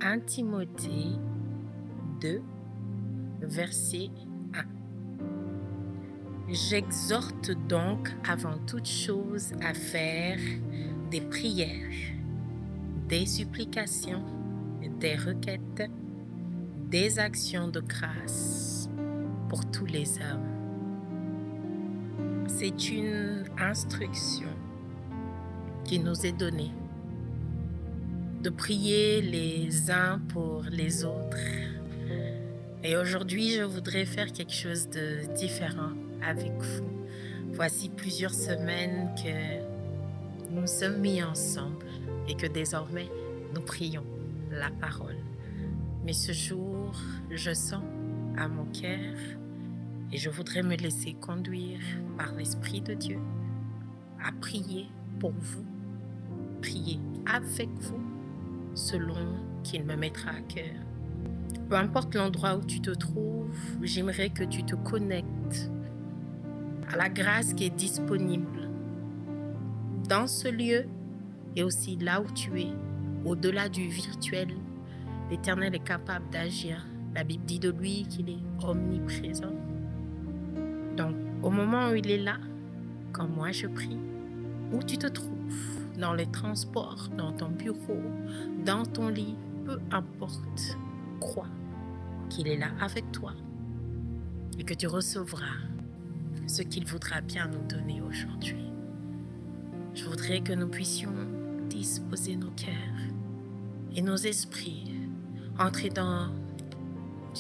1 Timothée 2, verset 1. J'exhorte donc avant toute chose à faire des prières, des supplications, des requêtes, des actions de grâce pour tous les hommes. C'est une instruction qui nous est donnée de prier les uns pour les autres. Et aujourd'hui, je voudrais faire quelque chose de différent avec vous. Voici plusieurs semaines que nous sommes mis ensemble et que désormais, nous prions la parole. Mais ce jour, je sens à mon cœur et je voudrais me laisser conduire par l'Esprit de Dieu à prier pour vous, prier avec vous selon qu'il me mettra à cœur. Peu importe l'endroit où tu te trouves, j'aimerais que tu te connectes à la grâce qui est disponible dans ce lieu et aussi là où tu es, au-delà du virtuel. L'Éternel est capable d'agir. La Bible dit de lui qu'il est omniprésent. Donc, au moment où il est là, quand moi je prie, où tu te trouves, dans les transports, dans ton bureau, dans ton lit, peu importe, crois qu'il est là avec toi et que tu recevras ce qu'il voudra bien nous donner aujourd'hui. Je voudrais que nous puissions disposer nos cœurs et nos esprits, entrer dans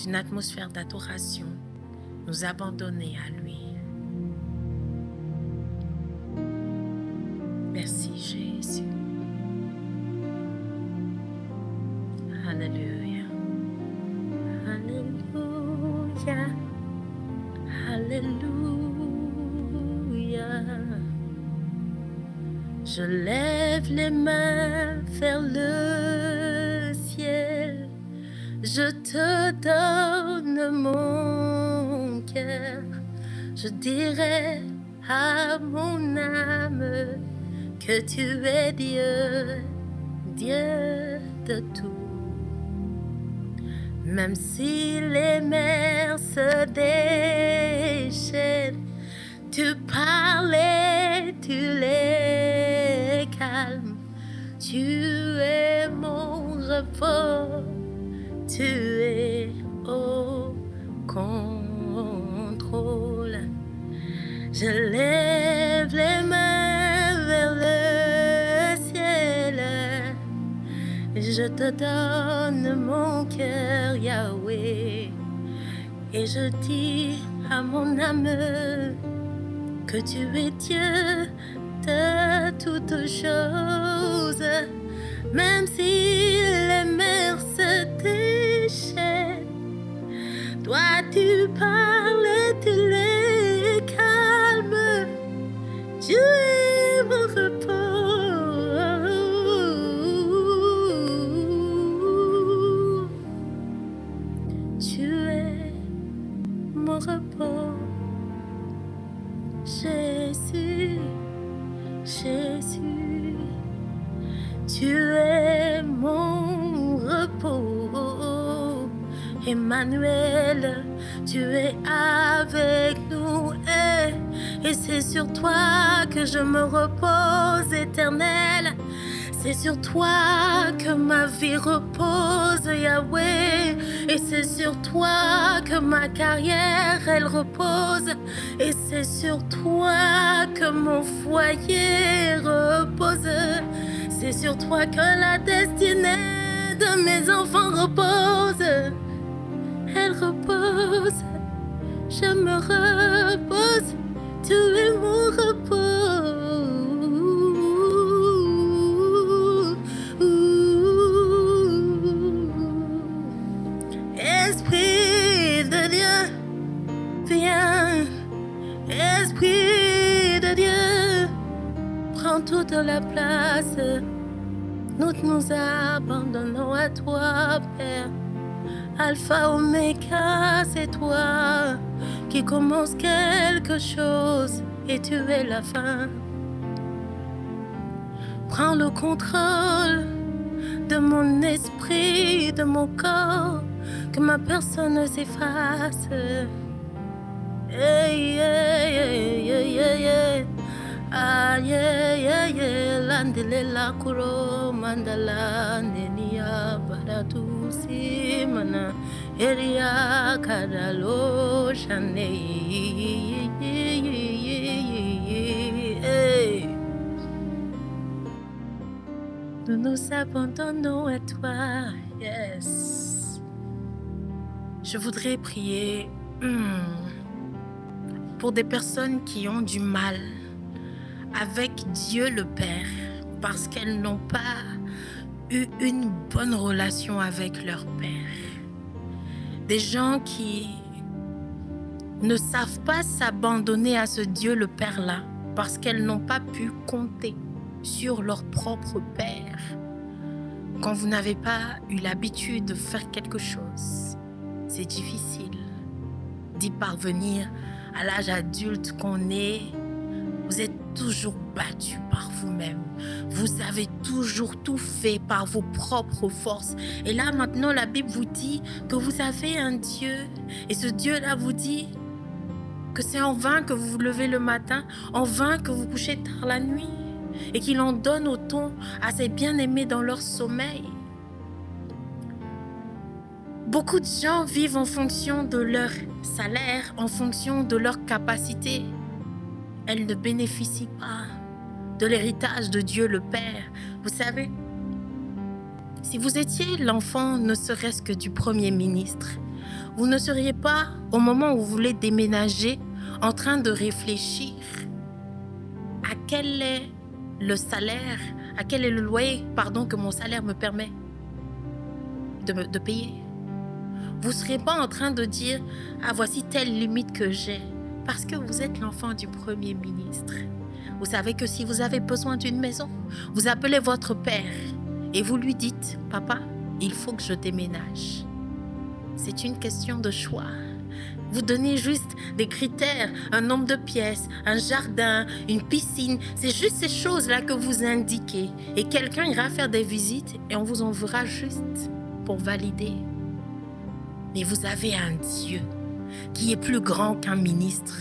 une atmosphère d'adoration, nous abandonner à lui. Merci Jésus. Alléluia. Alléluia. Alléluia. Je lève les mains vers le ciel. Je te donne mon cœur. Je dirai à mon âme que tu es Dieu, Dieu de tout. Même si les mers se déchaînent, tu parles et tu les calmes. Tu es mon repos, tu es au contrôle. Je lève les mains vers le ciel. Je te donne mon cœur, Yahweh. Et je dis à mon âme que tu es Dieu de toutes choses. Même si les mers se déchaînent, toi tu parles et tu les calmes. Tu es mon repos. Tu es mon repos. Jésus, Jésus, tu es mon repos. Emmanuel, tu es avec nous et c'est sur toi que je me repose, Éternel. C'est sur toi que ma vie repose, Yahweh. Et c'est sur toi que ma carrière, elle repose. Et c'est sur toi que mon foyer repose. C'est sur toi que la destinée de mes enfants repose. Elle repose, je me repose. Tu es mon repos. Esprit de Dieu, viens. Esprit de Dieu, prends toute la place. Nous nous abandonnons à toi, Père. Alpha, Oméga, c'est toi qui commence quelque chose et tu es la fin. Prends le contrôle de mon esprit, de mon corps, que ma personne ne s'efface. Hey, hey, hey, hey, hey, hey. Ah, yeah, yeah, yeah. Landele la kuro mandala nenia baratu simana eria kadalo shane. Hey. Nous nous abandonnons à toi. Yes. Je voudrais prier pour des personnes qui ont du mal avec Dieu le Père parce qu'elles n'ont pas eu une bonne relation avec leur Père. Des gens qui ne savent pas s'abandonner à ce Dieu le Père-là parce qu'elles n'ont pas pu compter sur leur propre Père. Quand vous n'avez pas eu l'habitude de faire quelque chose, c'est difficile d'y parvenir à l'âge adulte qu'on est. Vous êtes toujours battu par vous-même. Vous avez toujours tout fait par vos propres forces. Et là, maintenant, la Bible vous dit que vous avez un Dieu. Et ce Dieu-là vous dit que c'est en vain que vous vous levez le matin, en vain que vous couchez tard la nuit. Et qu'il en donne autant à ses bien-aimés dans leur sommeil. Beaucoup de gens vivent en fonction de leur salaire, en fonction de leur capacité. Elles ne bénéficient pas de l'héritage de Dieu le Père. Vous savez, si vous étiez l'enfant ne serait-ce que du Premier ministre, vous ne seriez pas, au moment où vous voulez déménager, en train de réfléchir à quel est le salaire, à quel est le loyer, que mon salaire me permet de payer. Vous ne serez pas en train de dire « Ah, voici telle limite que j'ai » parce que vous êtes l'enfant du Premier ministre. Vous savez que si vous avez besoin d'une maison, vous appelez votre père et vous lui dites « Papa, il faut que je déménage ». C'est une question de choix. Vous donnez juste des critères, un nombre de pièces, un jardin, une piscine. C'est juste ces choses-là que vous indiquez. Et quelqu'un ira faire des visites et on vous enverra juste pour valider. Mais vous avez un Dieu qui est plus grand qu'un ministre.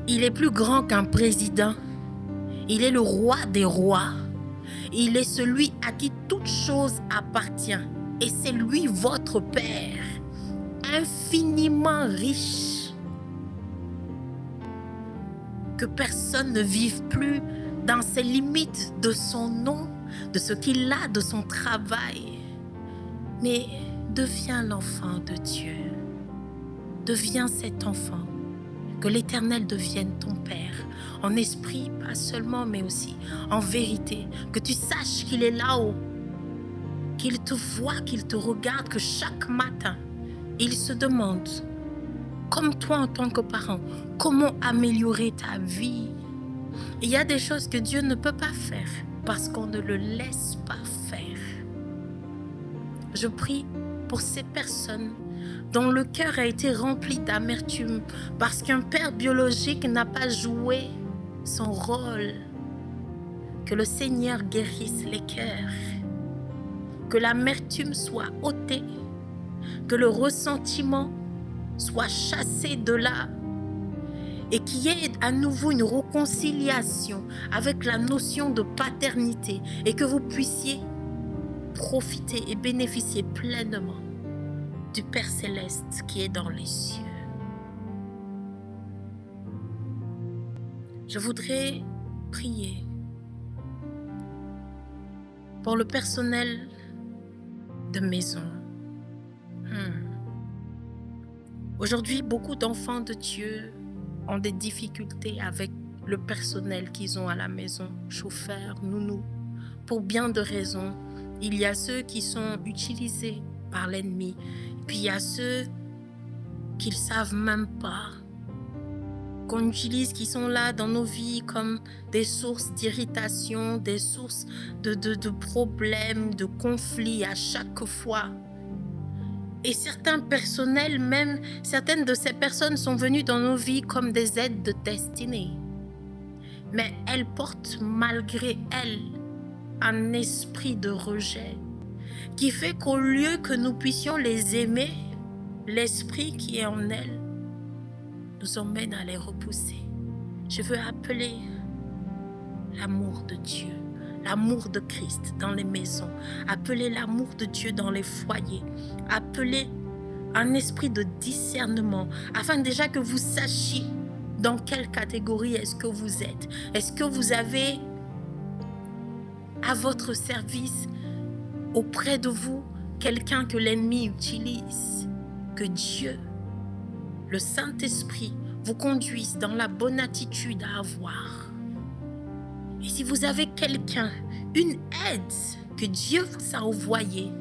Il est plus grand qu'un président. Il est le roi des rois. Il est celui à qui toute chose appartient. Et c'est lui votre Père, infiniment riche. Que personne ne vive plus dans ses limites de son nom, de ce qu'il a, de son travail. Mais deviens l'enfant de Dieu. Deviens cet enfant. Que l'Éternel devienne ton Père. En esprit, pas seulement, mais aussi en vérité. Que tu saches qu'il est là-haut. Qu'il te voit, qu'il te regarde, que chaque matin, il se demande, comme toi en tant que parent, comment améliorer ta vie. Il y a des choses que Dieu ne peut pas faire parce qu'on ne le laisse pas faire. Je prie pour ces personnes dont le cœur a été rempli d'amertume parce qu'un père biologique n'a pas joué son rôle. Que le Seigneur guérisse les cœurs. Que l'amertume soit ôtée, que le ressentiment soit chassé de là et qu'il y ait à nouveau une réconciliation avec la notion de paternité et que vous puissiez profiter et bénéficier pleinement du Père Céleste qui est dans les cieux. Je voudrais prier pour le personnel de maison. Aujourd'hui, beaucoup d'enfants de Dieu ont des difficultés avec le personnel qu'ils ont à la maison, chauffeur, nounou, pour bien de raisons. Il y a ceux qui sont utilisés par l'ennemi, puis il y a ceux qui ne savent même pas qu'on utilise, qui sont là dans nos vies comme des sources d'irritation, des sources de problèmes, de conflits à chaque fois. Et certains personnels, même certaines de ces personnes sont venues dans nos vies comme des aides de destinée. Mais elles portent malgré elles un esprit de rejet qui fait qu'au lieu que nous puissions les aimer, l'esprit qui est en elles nous emmène à les repousser. Je veux appeler l'amour de Dieu, l'amour de Christ dans les maisons, appeler l'amour de Dieu dans les foyers, appeler un esprit de discernement afin déjà que vous sachiez dans quelle catégorie est-ce que vous êtes. Est-ce que vous avez à votre service, auprès de vous, quelqu'un que l'ennemi utilise? Que Dieu, le Saint-Esprit, vous conduise dans la bonne attitude à avoir. Et si vous avez quelqu'un, une aide que Dieu vous a envoyée,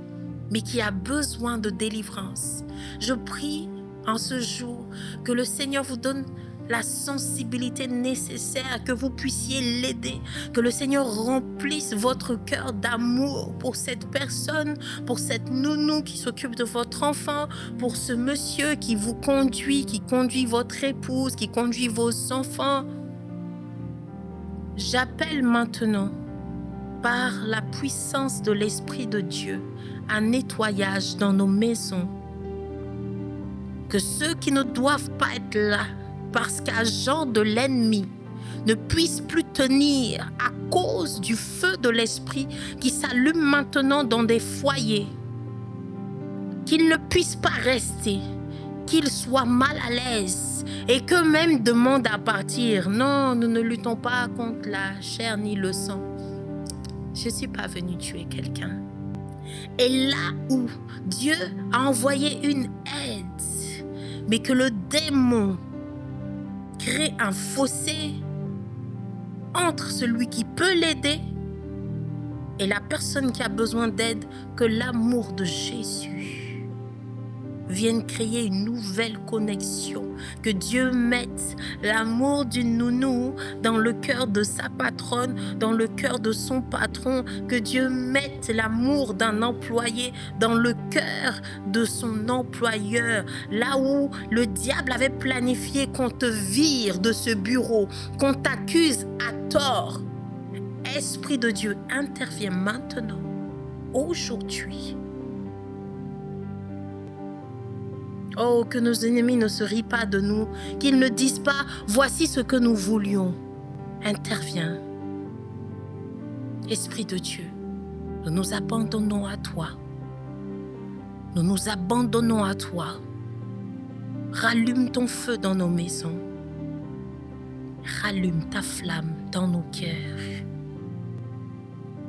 mais qui a besoin de délivrance, je prie en ce jour que le Seigneur vous donne la sensibilité nécessaire, que vous puissiez l'aider, que le Seigneur remplisse votre cœur d'amour pour cette personne, pour cette nounou qui s'occupe de votre enfant, pour ce monsieur qui vous conduit, qui conduit votre épouse, qui conduit vos enfants. J'appelle maintenant, par la puissance de l'Esprit de Dieu, un nettoyage dans nos maisons. Que ceux qui ne doivent pas être là, parce qu'agents de l'ennemi, ne puissent plus tenir à cause du feu de l'Esprit qui s'allume maintenant dans des foyers. Qu'ils ne puissent pas rester, qu'ils soient mal à l'aise et qu'eux-mêmes demandent à partir. Non, nous ne luttons pas contre la chair ni le sang. Je ne suis pas venue tuer quelqu'un. Et là où Dieu a envoyé une aide, mais que le démon crée un fossé entre celui qui peut l'aider et la personne qui a besoin d'aide, que l'amour de Jésus vienne créer une nouvelle connexion, que Dieu mette l'amour d'une nounou dans le cœur de sa patronne, dans le cœur de son patron, que Dieu mette l'amour d'un employé dans le cœur de son employeur, là où le diable avait planifié qu'on te vire de ce bureau, qu'on t'accuse à tort. Esprit de Dieu, intervient maintenant, aujourd'hui. Oh, que nos ennemis ne se rient pas de nous, qu'ils ne disent pas « voici ce que nous voulions ». Interviens. Esprit de Dieu, nous nous abandonnons à toi. Nous nous abandonnons à toi. Rallume ton feu dans nos maisons. Rallume ta flamme dans nos cœurs.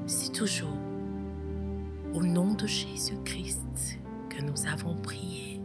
C'est toujours au nom de Jésus-Christ que nous avons prié.